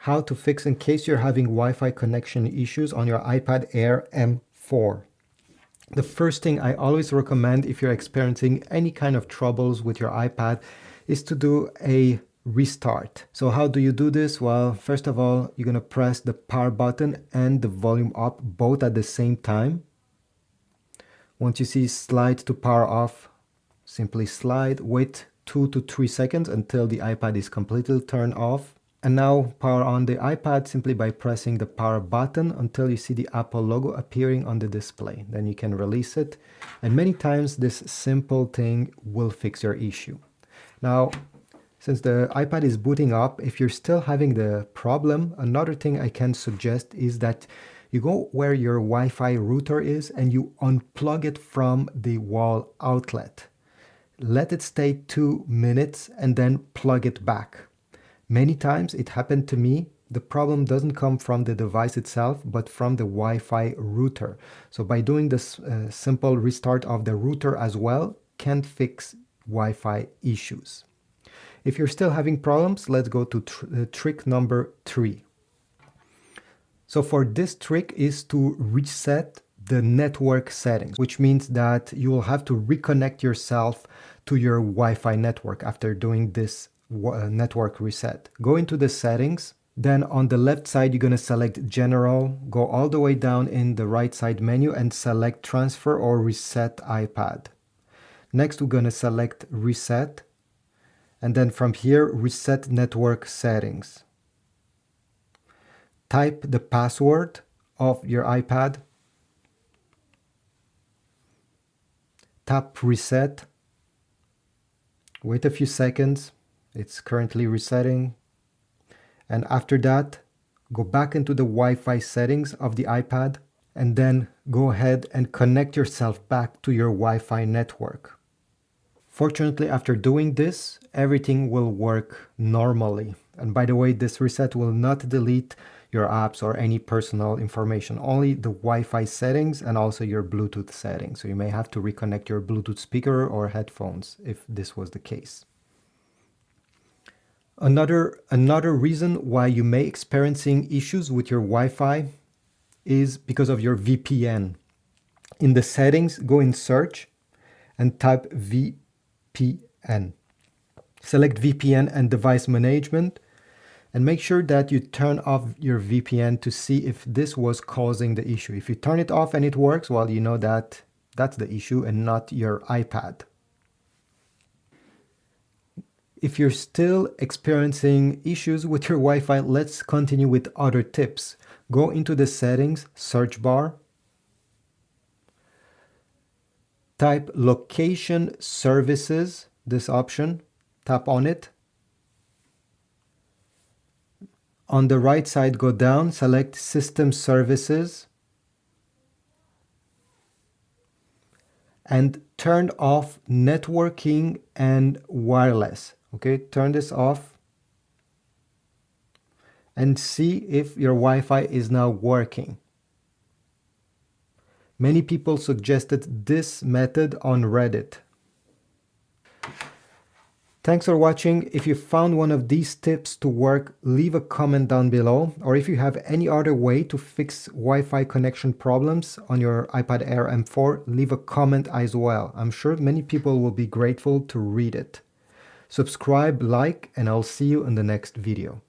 how to fix in case you're having Wi-Fi connection issues on your iPad Air M4. The first thing I always recommend if you're experiencing any kind of troubles with your iPad is to do a restart. So how do you do this? Well, first of all, you're going to press the power button and the volume up both at the same time. Once you see slide to power off, simply slide, wait 2 to 3 seconds until the iPad is completely turned off. And now power on the iPad simply by pressing the power button until you see the Apple logo appearing on the display. Then you can release it. And many times this simple thing will fix your issue. Now, since the iPad is booting up, if you're still having the problem, another thing I can suggest is that you go where your Wi-Fi router is and you unplug it from the wall outlet. Let it stay 2 minutes and then plug it back. Many times it happened to me. The problem doesn't come from the device itself, but from the Wi-Fi router. So by doing this simple restart of the router as well, can fix Wi-Fi issues. If you're still having problems, let's go to trick number 3. So for this trick is to reset the network settings, which means that you will have to reconnect yourself to your Wi-Fi network after doing this network reset. Go into the settings, then on the left side you're going to select General, go all the way down in the right side menu and select Transfer or Reset iPad. Next we're going to select Reset, and then from here Reset Network Settings. Type the password of your iPad, tap Reset, wait a few seconds. It's currently resetting. And after that, go back into the Wi-Fi settings of the iPad and then go ahead and connect yourself back to your Wi-Fi network. Fortunately, after doing this, everything will work normally. And by the way, this reset will not delete your apps or any personal information, only the Wi-Fi settings and also your Bluetooth settings. So you may have to reconnect your Bluetooth speaker or headphones if this was the case. Another reason why you may experiencing issues with your Wi-Fi is because of your VPN. In the settings, go in search and type VPN. Select VPN and device management and make sure that you turn off your VPN to see if this was causing the issue. If you turn it off and it works, well, you know that that's the issue and not your iPad. If you're still experiencing issues with your Wi-Fi, let's continue with other tips. Go into the settings, search bar, type location services, this option, tap on it. On the right side, go down, select system services and turn off networking and wireless. Okay, turn this off and see if your Wi-Fi is now working. Many people suggested this method on Reddit. Thanks for watching. If you found one of these tips to work, leave a comment down below. Or if you have any other way to fix Wi-Fi connection problems on your iPad Air M4, leave a comment as well. I'm sure many people will be grateful to read it. Subscribe, like, and I'll see you in the next video.